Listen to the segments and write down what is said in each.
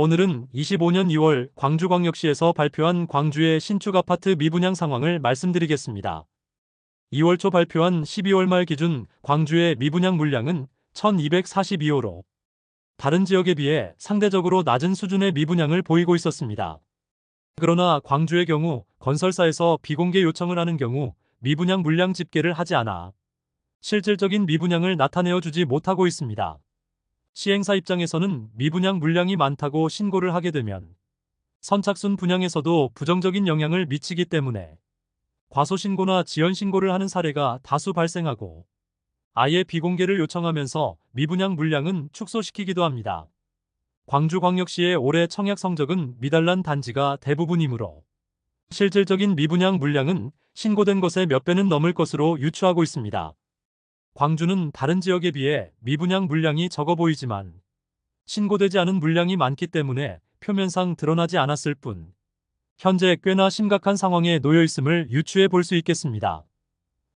오늘은 25년 2월 광주광역시에서 발표한 광주의 신축 아파트 미분양 상황을 말씀드리겠습니다. 2월 초 발표한 12월 말 기준 광주의 미분양 물량은 1242호로 다른 지역에 비해 상대적으로 낮은 수준의 미분양을 보이고 있었습니다. 그러나 광주의 경우 건설사에서 비공개 요청을 하는 경우 미분양 물량 집계를 하지 않아 실질적인 미분양을 나타내어 주지 못하고 있습니다. 시행사 입장에서는 미분양 물량이 많다고 신고를 하게 되면 선착순 분양에서도 부정적인 영향을 미치기 때문에 과소신고나 지연신고를 하는 사례가 다수 발생하고 아예 비공개를 요청하면서 미분양 물량은 축소시키기도 합니다. 광주광역시의 올해 청약 성적은 미달난 단지가 대부분이므로 실질적인 미분양 물량은 신고된 것의 몇 배는 넘을 것으로 유추하고 있습니다. 광주는 다른 지역에 비해 미분양 물량이 적어 보이지만 신고되지 않은 물량이 많기 때문에 표면상 드러나지 않았을 뿐 현재 꽤나 심각한 상황에 놓여 있음을 유추해 볼 수 있겠습니다.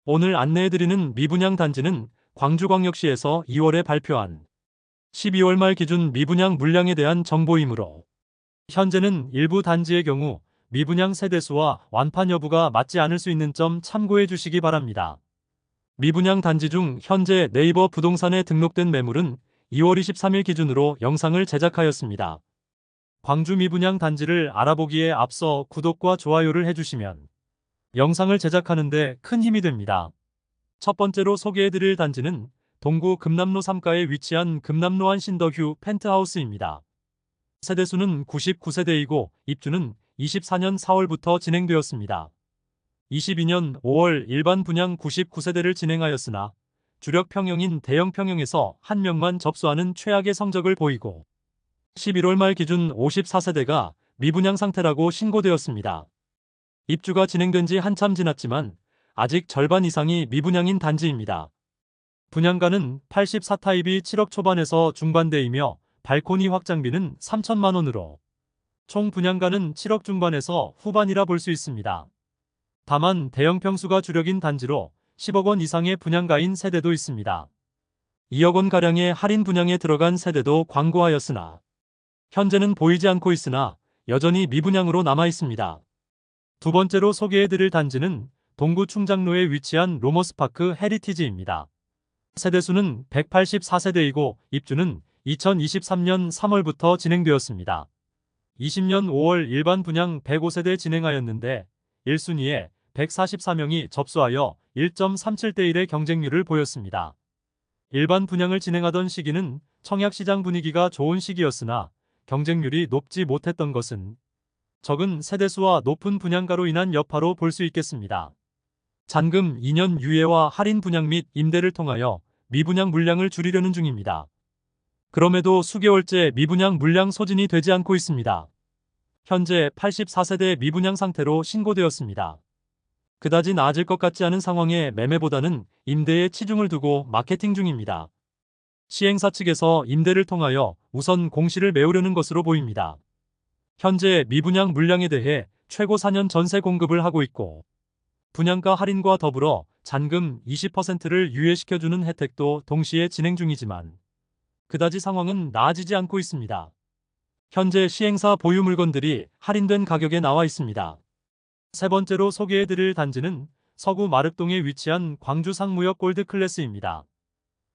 오늘 안내해드리는 미분양 단지는 광주광역시에서 2월에 발표한 12월 말 기준 미분양 물량에 대한 정보이므로 현재는 일부 단지의 경우 미분양 세대수와 완판 여부가 맞지 않을 수 있는 점 참고해 주시기 바랍니다. 미분양 단지 중 현재 네이버 부동산에 등록된 매물은 2월 23일 기준으로 영상을 제작하였습니다. 광주 미분양 단지를 알아보기에 앞서 구독과 좋아요를 해주시면 영상을 제작하는 데 큰 힘이 됩니다. 첫 번째로 소개해드릴 단지는 동구 금남로 3가에 위치한 금남로 한신더휴 펜트하우스입니다. 세대수는 99세대이고 입주는 24년 4월부터 진행되었습니다. 22년 5월 일반 분양 99세대를 진행하였으나 주력 평형인 대형 평형에서 1명만 접수하는 최악의 성적을 보이고 11월 말 기준 54세대가 미분양 상태라고 신고되었습니다. 입주가 진행된 지 한참 지났지만 아직 절반 이상이 미분양인 단지입니다. 분양가는 84타입이 7억 초반에서 중반대이며 발코니 확장비는 3천만 원으로 총 분양가는 7억 중반에서 후반이라 볼 수 있습니다. 다만 대형 평수가 주력인 단지로 10억 원 이상의 분양가인 세대도 있습니다. 2억 원가량의 할인 분양에 들어간 세대도 광고하였으나 현재는 보이지 않고 있으나 여전히 미분양으로 남아 있습니다. 두 번째로 소개해드릴 단지는 동구 충장로에 위치한 로머스파크 헤리티지입니다. 세대수는 184세대이고 입주는 2023년 3월부터 진행되었습니다. 20년 5월 일반 분양 105세대 진행하였는데 1순위에 144명이 접수하여 1.37대 1의 경쟁률을 보였습니다. 일반 분양을 진행하던 시기는 청약시장 분위기가 좋은 시기였으나 경쟁률이 높지 못했던 것은 적은 세대수와 높은 분양가로 인한 여파로 볼 수 있겠습니다. 잔금 2년 유예와 할인 분양 및 임대를 통하여 미분양 물량을 줄이려는 중입니다. 그럼에도 수개월째 미분양 물량 소진이 되지 않고 있습니다. 현재 84세대 미분양 상태로 신고되었습니다. 그다지 나아질 것 같지 않은 상황에 매매보다는 임대에 치중을 두고 마케팅 중입니다. 시행사 측에서 임대를 통하여 우선 공시를 메우려는 것으로 보입니다. 현재 미분양 물량에 대해 최고 4년 전세 공급을 하고 있고 분양가 할인과 더불어 잔금 20%를 유예시켜주는 혜택도 동시에 진행 중이지만 그다지 상황은 나아지지 않고 있습니다. 현재 시행사 보유 물건들이 할인된 가격에 나와 있습니다. 세 번째로 소개해드릴 단지는 서구 마륵동에 위치한 광주 상무역 골드클래스입니다.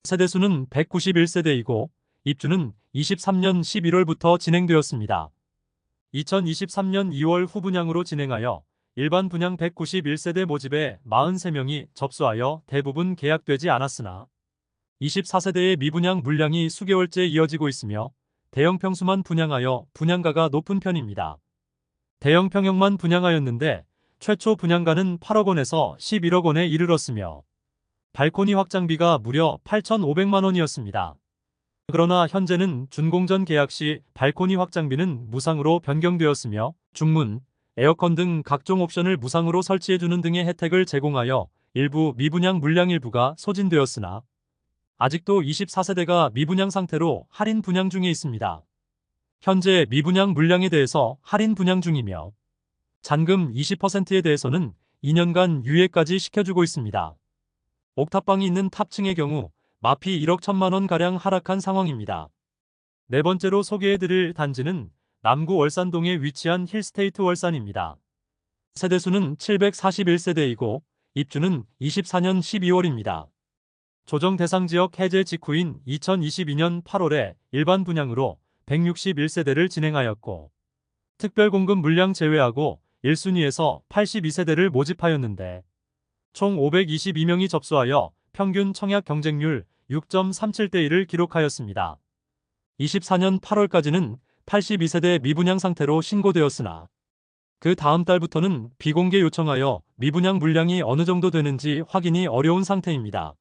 세대수는 191세대이고 입주는 23년 11월부터 진행되었습니다. 2023년 2월 후분양으로 진행하여 일반 분양 191세대 모집에 43명이 접수하여 대부분 계약되지 않았으나 24세대의 미분양 물량이 수개월째 이어지고 있으며 대형 평수만 분양하여 분양가가 높은 편입니다. 대형 평형만 분양하였는데 최초 분양가는 8억 원에서 11억 원에 이르렀으며 발코니 확장비가 무려 8,500만 원이었습니다. 그러나 현재는 준공전 계약 시 발코니 확장비는 무상으로 변경되었으며 중문, 에어컨 등 각종 옵션을 무상으로 설치해주는 등의 혜택을 제공하여 일부 미분양 물량 일부가 소진되었으나 아직도 24세대가 미분양 상태로 할인 분양 중에 있습니다. 현재 미분양 물량에 대해서 할인 분양 중이며 잔금 20%에 대해서는 2년간 유예까지 시켜주고 있습니다. 옥탑방이 있는 탑층의 경우 마피 1억 1천만 원가량 하락한 상황입니다. 네 번째로 소개해드릴 단지는 남구 월산동에 위치한 힐스테이트 월산입니다. 세대수는 741세대이고 입주는 24년 12월입니다. 조정 대상 지역 해제 직후인 2022년 8월에 일반 분양으로 161세대를 진행하였고 특별 공급 물량 제외하고 1순위에서 82세대를 모집하였는데 총 522명이 접수하여 평균 청약 경쟁률 6.37대 1을 기록하였습니다. 24년 8월까지는 82세대 미분양 상태로 신고되었으나 그 다음 달부터는 비공개 요청하여 미분양 물량이 어느 정도 되는지 확인이 어려운 상태입니다.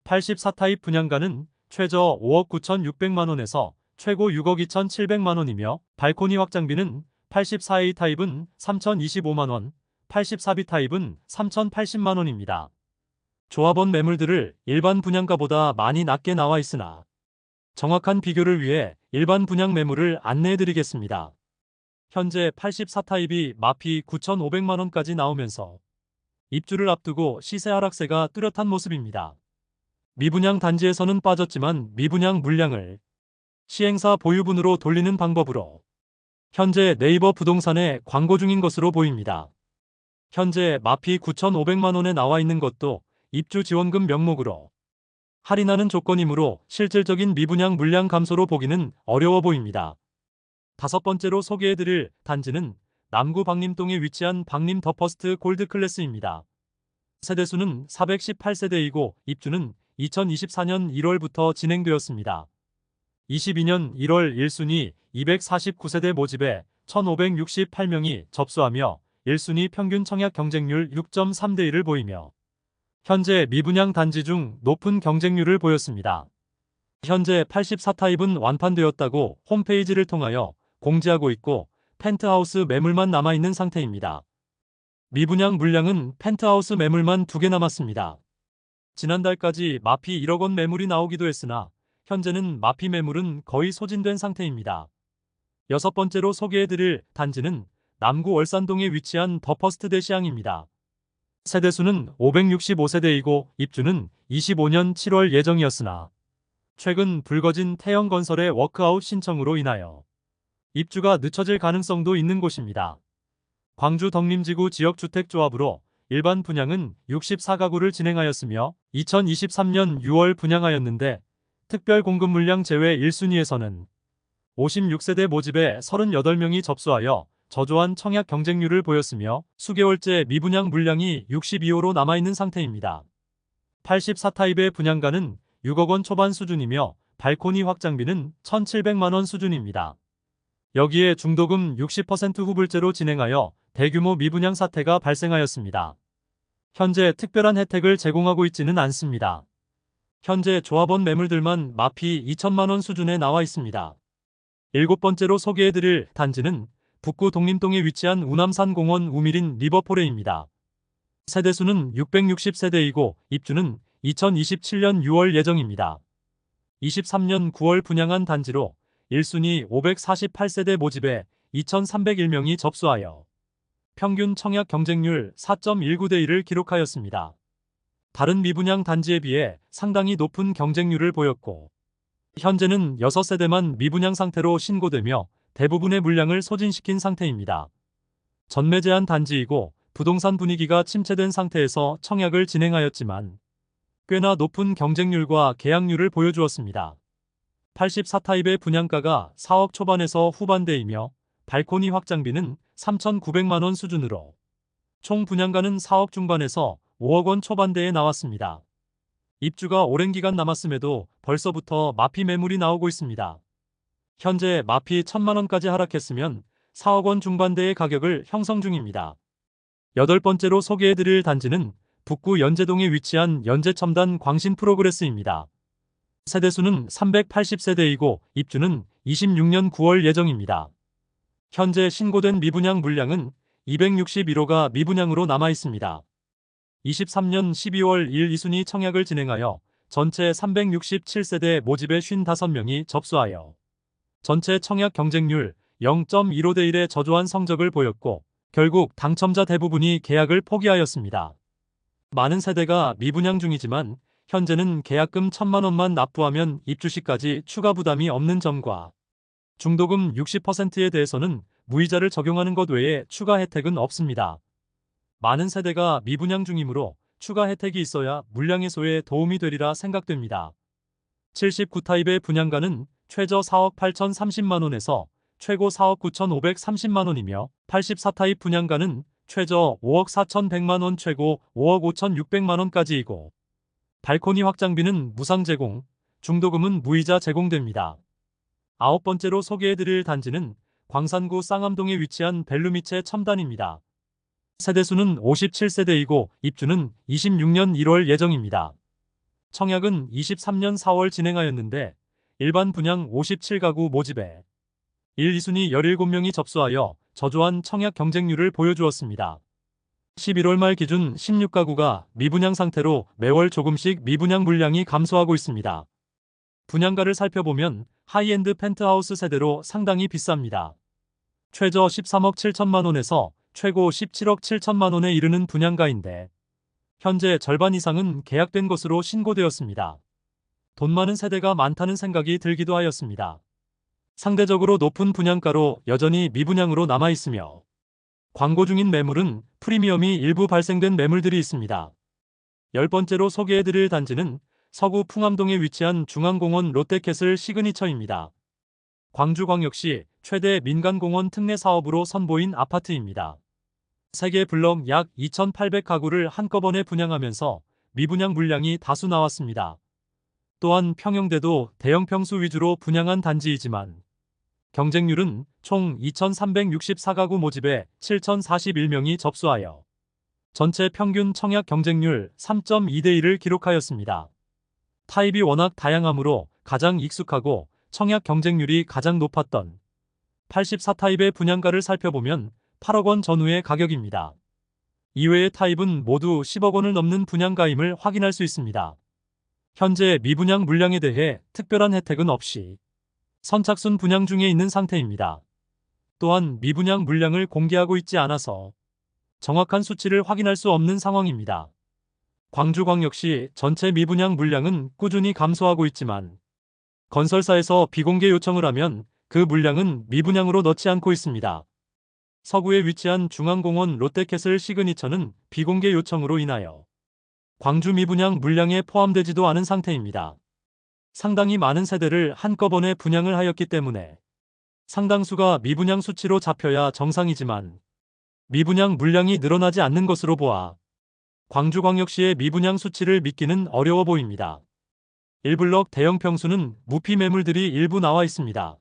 84타입 분양가는 최저 5억 9,600만 원에서 최고 6억 2,700만 원이며 발코니 확장비는 84A 타입은 3,025만 원, 84B 타입은 3,080만 원입니다. 조합원 매물들을 일반 분양가보다 많이 낮게 나와 있으나 정확한 비교를 위해 일반 분양 매물을 안내해드리겠습니다. 현재 84타입이 마피 9,500만 원까지 나오면서 입주를 앞두고 시세 하락세가 뚜렷한 모습입니다. 미분양 단지에서는 빠졌지만 미분양 물량을 시행사 보유분으로 돌리는 방법으로 현재 네이버 부동산에 광고 중인 것으로 보입니다. 현재 마피 9,500만 원에 나와 있는 것도 입주 지원금 명목으로 할인하는 조건이므로 실질적인 미분양 물량 감소로 보기는 어려워 보입니다. 다섯 번째로 소개해드릴 단지는 남구 박림동에 위치한 박림 더 퍼스트 골드 클래스입니다. 세대수는 418세대이고 입주는 2024년 1월부터 진행되었습니다. 22년 1월 1순위 249세대 모집에 1,568명이 접수하며 1순위 평균 청약 경쟁률 6.3대 1을 보이며 현재 미분양 단지 중 높은 경쟁률을 보였습니다. 현재 84타입은 완판되었다고 홈페이지를 통하여 공지하고 있고 펜트하우스 매물만 남아있는 상태입니다. 미분양 물량은 펜트하우스 매물만 2개 남았습니다. 지난달까지 마피 1억 원 매물이 나오기도 했으나 현재는 마피 매물은 거의 소진된 상태입니다. 여섯 번째로 소개해드릴 단지는 남구 월산동에 위치한 더 퍼스트 대시양입니다. 세대수는 565세대이고 입주는 25년 7월 예정이었으나 최근 불거진 태영건설의 워크아웃 신청으로 인하여 입주가 늦춰질 가능성도 있는 곳입니다. 광주 덕림지구 지역주택조합으로 일반 분양은 64가구를 진행하였으며 2023년 6월 분양하였는데 특별 공급 물량 제외 1순위에서는 56세대 모집에 38명이 접수하여 저조한 청약 경쟁률을 보였으며 수개월째 미분양 물량이 62호로 남아있는 상태입니다. 84타입의 분양가는 6억 원 초반 수준이며 발코니 확장비는 1,700만 원 수준입니다. 여기에 중도금 60% 후불제로 진행하여 대규모 미분양 사태가 발생하였습니다. 현재 특별한 혜택을 제공하고 있지는 않습니다. 현재 조합원 매물들만 마피 2천만 원 수준에 나와 있습니다. 일곱 번째로 소개해드릴 단지는 북구 독림동에 위치한 우남산공원 우미린 리버포레입니다. 세대수는 660세대이고 입주는 2027년 6월 예정입니다. 23년 9월 분양한 단지로 1순위 548세대 모집에 2,301명이 접수하여 평균 청약 경쟁률 4.19대 1을 기록하였습니다. 다른 미분양 단지에 비해 상당히 높은 경쟁률을 보였고 현재는 6세대만 미분양 상태로 신고되며 대부분의 물량을 소진시킨 상태입니다. 전매 제한 단지이고 부동산 분위기가 침체된 상태에서 청약을 진행하였지만 꽤나 높은 경쟁률과 계약률을 보여주었습니다. 84타입의 분양가가 4억 초반에서 후반대이며 발코니 확장비는 3,900만 원 수준으로 총 분양가는 4억 중반에서 5억 원 초반대에 나왔습니다. 입주가 오랜 기간 남았음에도 벌써부터 마피 매물이 나오고 있습니다. 현재 마피 1,000만 원까지 하락했으면 4억 원 중반대의 가격을 형성 중입니다. 여덟 번째로 소개해드릴 단지는 북구 연제동에 위치한 연제첨단 광신 프로그레스입니다. 세대수는 380세대이고 입주는 26년 9월 예정입니다. 현재 신고된 미분양 물량은 261호가 미분양으로 남아 있습니다. 23년 12월 1 2순위 청약을 진행하여 전체 367세대 모집에 55명이 접수하여 전체 청약 경쟁률 0.15대 1의 저조한 성적을 보였고 결국 당첨자 대부분이 계약을 포기하였습니다. 많은 세대가 미분양 중이지만 현재는 계약금 1,000만 원만 납부하면 입주 시까지 추가 부담이 없는 점과 중도금 60%에 대해서는 무이자를 적용하는 것 외에 추가 혜택은 없습니다. 많은 세대가 미분양 중이므로 추가 혜택이 있어야 물량 해소에 도움이 되리라 생각됩니다. 79타입의 분양가는 최저 4억 8,030만 원에서 최고 4억 9,530만 원이며 84타입 분양가는 최저 5억 4,100만 원, 최고 5억 5,600만 원까지이고 발코니 확장비는 무상 제공, 중도금은 무이자 제공됩니다. 아홉 번째로 소개해드릴 단지는 광산구 쌍암동에 위치한 벨루미체 첨단입니다. 세대수는 57세대이고 입주는 26년 1월 예정입니다. 청약은 23년 4월 진행하였는데 일반 분양 57가구 모집에 1, 2순위 17명이 접수하여 저조한 청약 경쟁률을 보여주었습니다. 11월 말 기준 16가구가 미분양 상태로 매월 조금씩 미분양 물량이 감소하고 있습니다. 분양가를 살펴보면 하이엔드 펜트하우스 세대로 상당히 비쌉니다. 최저 13억 7천만 원에서 최고 17억 7천만 원에 이르는 분양가인데 현재 절반 이상은 계약된 것으로 신고되었습니다. 돈 많은 세대가 많다는 생각이 들기도 하였습니다. 상대적으로 높은 분양가로 여전히 미분양으로 남아있으며 광고 중인 매물은 프리미엄이 일부 발생된 매물들이 있습니다. 10번째로 소개해드릴 단지는 서구 풍암동에 위치한 중앙공원 롯데캐슬 시그니처입니다. 광주광역시 최대 민간공원 특례 사업으로 선보인 아파트입니다. 세개 블럭 약 2,800가구를 한꺼번에 분양하면서 미분양 물량이 다수 나왔습니다. 또한 평형대도 대형 평수 위주로 분양한 단지이지만 경쟁률은 총 2,364가구 모집에 7,041명이 접수하여 전체 평균 청약 경쟁률 3.2대1을 기록하였습니다. 타입이 워낙 다양하므로 가장 익숙하고 청약 경쟁률이 가장 높았던 84타입의 분양가를 살펴보면 8억 원 전후의 가격입니다. 이외의 타입은 모두 10억 원을 넘는 분양가임을 확인할 수 있습니다. 현재 미분양 물량에 대해 특별한 혜택은 없이 선착순 분양 중에 있는 상태입니다. 또한 미분양 물량을 공개하고 있지 않아서 정확한 수치를 확인할 수 없는 상황입니다. 광주광역시 전체 미분양 물량은 꾸준히 감소하고 있지만 건설사에서 비공개 요청을 하면 그 물량은 미분양으로 넣지 않고 있습니다. 서구에 위치한 중앙공원 롯데캐슬 시그니처는 비공개 요청으로 인하여 광주 미분양 물량에 포함되지도 않은 상태입니다. 상당히 많은 세대를 한꺼번에 분양을 하였기 때문에 상당수가 미분양 수치로 잡혀야 정상이지만 미분양 물량이 늘어나지 않는 것으로 보아 광주광역시의 미분양 수치를 믿기는 어려워 보입니다. 1블럭 대형 평수는 무피 매물들이 일부 나와 있습니다.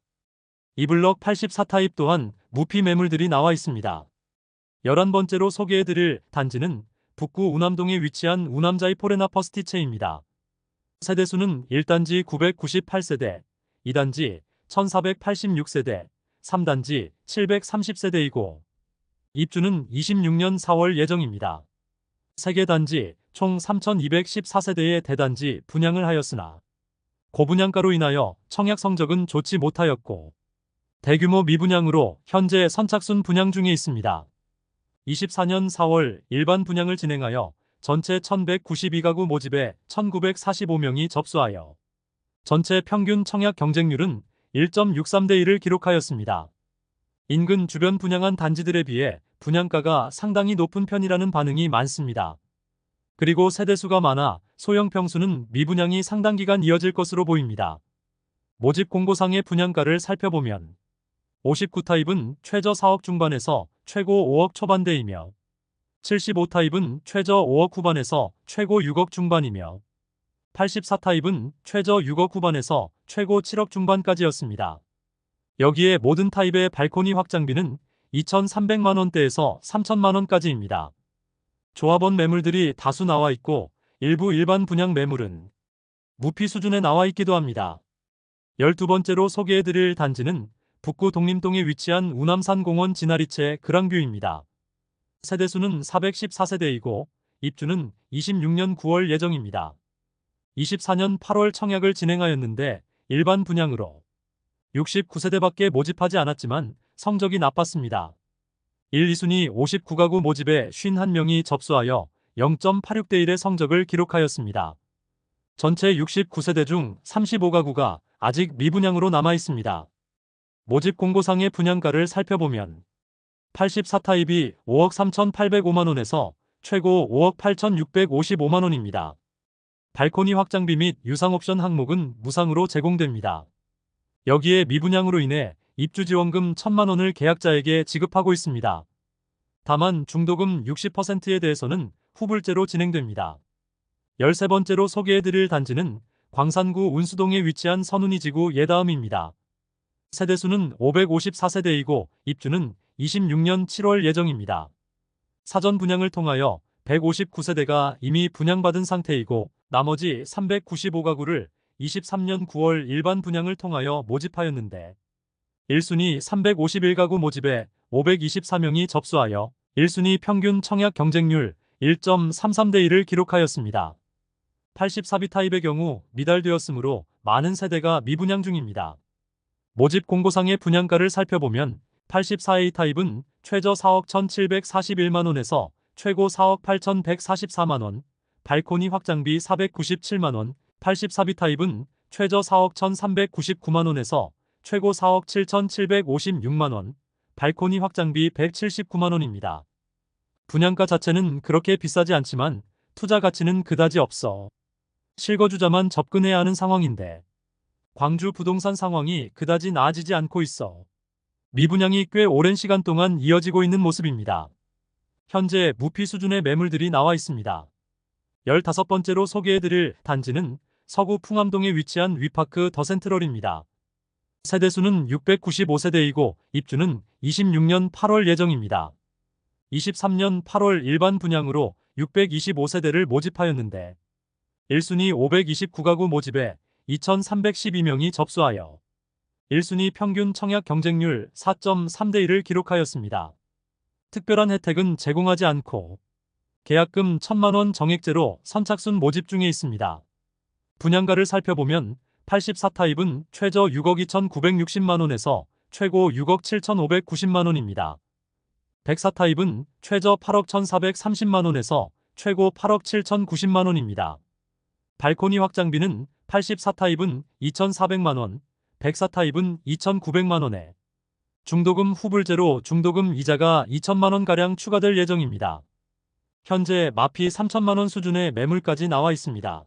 2블럭 84타입 또한 무피 매물들이 나와 있습니다. 11번째로 소개해드릴 단지는 북구 우남동에 위치한 우남자이 포레나 퍼스티체입니다. 세대수는 1단지 998세대, 2단지 1486세대, 3단지 730세대이고 입주는 26년 4월 예정입니다. 3개 단지 총 3214세대의 대단지 분양을 하였으나 고분양가로 인하여 청약 성적은 좋지 못하였고 대규모 미분양으로 현재 선착순 분양 중에 있습니다. 24년 4월 일반 분양을 진행하여 전체 1192가구 모집에 1945명이 접수하여 전체 평균 청약 경쟁률은 1.63대1을 기록하였습니다. 인근 주변 분양한 단지들에 비해 분양가가 상당히 높은 편이라는 반응이 많습니다. 그리고 세대수가 많아 소형 평수는 미분양이 상당 기간 이어질 것으로 보입니다. 모집 공고상의 분양가를 살펴보면 59타입은 최저 4억 중반에서 최고 5억 초반대이며 75타입은 최저 5억 후반에서 최고 6억 중반이며 84타입은 최저 6억 후반에서 최고 7억 중반까지였습니다. 여기에 모든 타입의 발코니 확장비는 2,300만 원대에서 3,000만 원까지입니다. 조합원 매물들이 다수 나와 있고 일부 일반 분양 매물은 무피 수준에 나와 있기도 합니다. 12번째로 소개해드릴 단지는 북구 독림동에 위치한 우남산공원 진아리채 그랑뷰입니다. 세대수는 414세대이고 입주는 26년 9월 예정입니다. 24년 8월 청약을 진행하였는데 일반 분양으로 69세대밖에 모집하지 않았지만 성적이 나빴습니다. 1, 2순위 59가구 모집에 51명이 접수하여 0.86대1의 성적을 기록하였습니다. 전체 69세대 중 35가구가 아직 미분양으로 남아 있습니다. 모집 공고상의 분양가를 살펴보면 84타입이 5억 3,805만원에서 최고 5억 8,655만원입니다. 발코니 확장비 및 유상 옵션 항목은 무상으로 제공됩니다. 여기에 미분양으로 인해 입주지원금 1,000만원을 계약자에게 지급하고 있습니다. 다만 중도금 60%에 대해서는 후불제로 진행됩니다. 13번째로 소개해드릴 단지는 광산구 운수동에 위치한 선운이지구 예다음입니다. 세대수는 554세대이고 입주는 26년 7월 예정입니다. 사전 분양을 통하여 159세대가 이미 분양받은 상태이고 나머지 395가구를 23년 9월 일반 분양을 통하여 모집하였는데 1순위 351가구 모집에 524명이 접수하여 1순위 평균 청약 경쟁률 1.33대 1을 기록하였습니다. 84B 타입의 경우 미달되었으므로 많은 세대가 미분양 중입니다. 모집 공고상의 분양가를 살펴보면 84A 타입은 최저 4억 1,741만원에서 최고 4억 8,144만원, 발코니 확장비 497만원, 84B 타입은 최저 4억 1,399만원에서 최고 4억 7,756만원, 발코니 확장비 179만원입니다. 분양가 자체는 그렇게 비싸지 않지만 투자 가치는 그다지 없어 실거주자만 접근해야 하는 상황인데 광주 부동산 상황이 그다지 나아지지 않고 있어 미분양이 꽤 오랜 시간 동안 이어지고 있는 모습입니다. 현재 무피 수준의 매물들이 나와 있습니다. 15번째로 소개해드릴 단지는 서구 풍암동에 위치한 위파크 더센트럴입니다. 세대수는 695세대이고 입주는 26년 8월 예정입니다. 23년 8월 일반 분양으로 625세대를 모집하였는데 1순위 529가구 모집에 2,312명이 접수하여 1순위 평균 청약 경쟁률 4.3대 1을 기록하였습니다. 특별한 혜택은 제공하지 않고 계약금 1,000만원 정액제로 선착순 모집 중에 있습니다. 분양가를 살펴보면 84타입은 최저 6억 2,960만원에서 최고 6억 7,590만원입니다. 104타입은 최저 8억 1,430만원에서 최고 8억 7,090만원입니다. 발코니 확장비는 84타입은 2,400만원, 104타입은 2,900만원에 중도금 후불제로 중도금 이자가 2천만원가량 추가될 예정입니다. 현재 마피 3천만원 수준의 매물까지 나와 있습니다.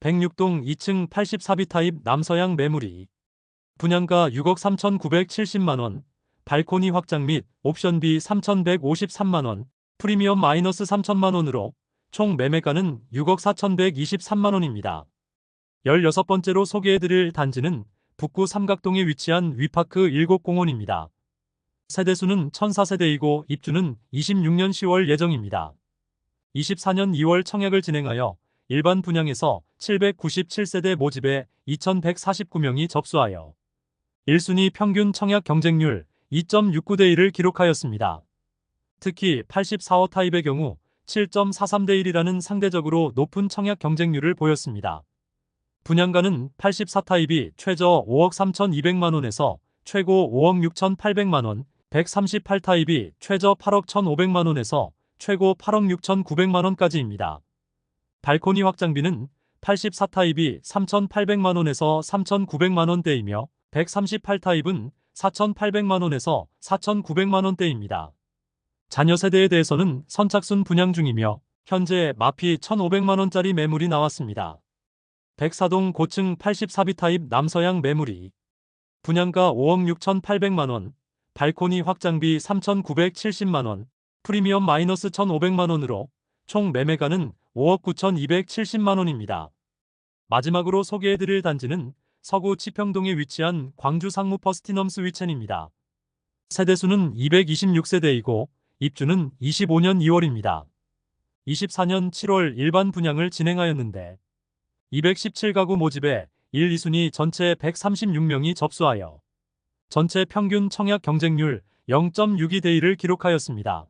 106동 2층 84B 타입 남서양 매물이 분양가 6억 3,970만원, 발코니 확장 및 옵션비 3,153만원, 프리미엄 마이너스 3천만원으로 총 매매가는 6억 4,123만원입니다. 16번째로 소개해드릴 단지는 북구 삼각동에 위치한 위파크 7공원입니다. 세대수는 1,004세대이고 입주는 26년 10월 예정입니다. 24년 2월 청약을 진행하여 일반 분양에서 797세대 모집에 2,149명이 접수하여 1순위 평균 청약 경쟁률 2.69대 1을 기록하였습니다. 특히 84호 타입의 경우 7.43대 1이라는 상대적으로 높은 청약 경쟁률을 보였습니다. 분양가는 84타입이 최저 5억 3,200만원에서 최고 5억 6,800만원, 138타입이 최저 8억 1,500만원에서 최고 8억 6,900만원까지입니다. 발코니 확장비는 84타입이 3,800만원에서 3,900만원대이며 138타입은 4,800만원에서 4,900만원대입니다. 자녀 세대에 대해서는 선착순 분양 중이며 현재 마피 1,500만원짜리 매물이 나왔습니다. 104동 고층 84B 타입 남서양 매물이 분양가 5억 6,800만원, 발코니 확장비 3,970만원, 프리미엄 마이너스 1,500만원으로 총 매매가는 5억 9,270만원입니다. 마지막으로 소개해드릴 단지는 서구 치평동에 위치한 광주 상무 퍼스티넘스 위첸입니다. 세대수는 226세대이고 입주는 25년 2월입니다. 24년 7월 일반 분양을 진행하였는데 217가구 모집에 1, 2순위 전체 136명이 접수하여 전체 평균 청약 경쟁률 0.62대 1을 기록하였습니다.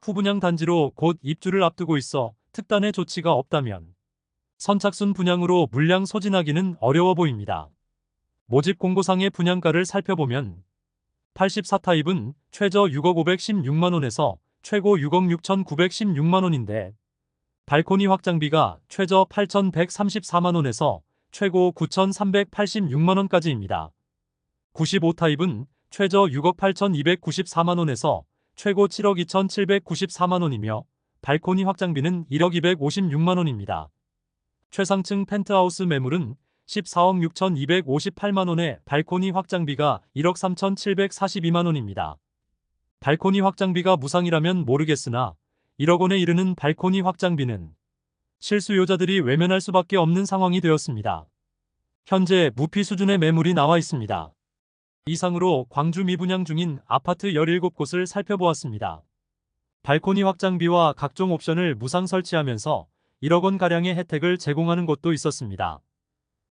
후분양 단지로 곧 입주를 앞두고 있어 특단의 조치가 없다면 선착순 분양으로 물량 소진하기는 어려워 보입니다. 모집 공고상의 분양가를 살펴보면 84타입은 최저 6억 516만원에서 최고 6억 6,916만원인데 발코니 확장비가 최저 8,134만원에서 최고 9,386만원까지입니다. 95타입은 최저 6억 8,294만원에서 최고 7억 2,794만원이며 발코니 확장비는 1억 256만원입니다. 최상층 펜트하우스 매물은 14억 6,258만원에 발코니 확장비가 1억 3,742만원입니다. 발코니 확장비가 무상이라면 모르겠으나 1억 원에 이르는 발코니 확장비는 실수요자들이 외면할 수밖에 없는 상황이 되었습니다. 현재 무피 수준의 매물이 나와 있습니다. 이상으로 광주 미분양 중인 아파트 17곳을 살펴보았습니다. 발코니 확장비와 각종 옵션을 무상 설치하면서 1억 원가량의 혜택을 제공하는 곳도 있었습니다.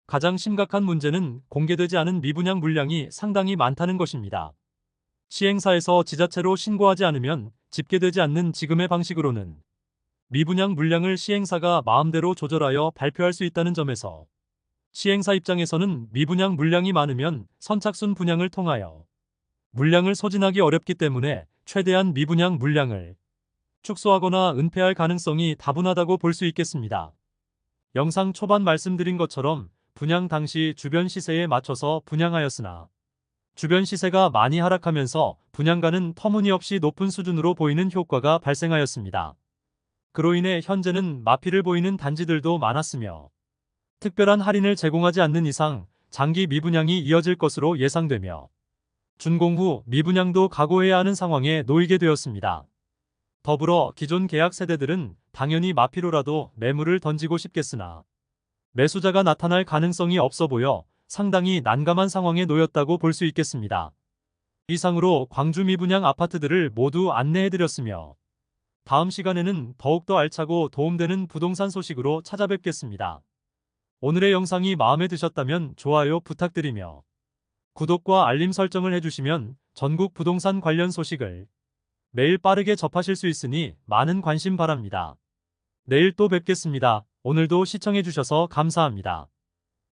가장 심각한 문제는 공개되지 않은 미분양 물량이 상당히 많다는 것입니다. 시행사에서 지자체로 신고하지 않으면 집계되지 않는 지금의 방식으로는 미분양 물량을 시행사가 마음대로 조절하여 발표할 수 있다는 점에서 시행사 입장에서는 미분양 물량이 많으면 선착순 분양을 통하여 물량을 소진하기 어렵기 때문에 최대한 미분양 물량을 축소하거나 은폐할 가능성이 다분하다고 볼 수 있겠습니다. 영상 초반 말씀드린 것처럼 분양 당시 주변 시세에 맞춰서 분양하였으나 주변 시세가 많이 하락하면서 분양가는 터무니없이 높은 수준으로 보이는 효과가 발생하였습니다. 그로 인해 현재는 마피를 보이는 단지들도 많았으며 특별한 할인을 제공하지 않는 이상 장기 미분양이 이어질 것으로 예상되며 준공 후 미분양도 각오해야 하는 상황에 놓이게 되었습니다. 더불어 기존 계약 세대들은 당연히 마피로라도 매물을 던지고 싶겠으나 매수자가 나타날 가능성이 없어 보여 상당히 난감한 상황에 놓였다고 볼 수 있겠습니다. 이상으로 광주 미분양 아파트들을 모두 안내해드렸으며 다음 시간에는 더욱더 알차고 도움되는 부동산 소식으로 찾아뵙겠습니다. 오늘의 영상이 마음에 드셨다면 좋아요 부탁드리며 구독과 알림 설정을 해주시면 전국 부동산 관련 소식을 매일 빠르게 접하실 수 있으니 많은 관심 바랍니다. 내일 또 뵙겠습니다. 오늘도 시청해주셔서 감사합니다.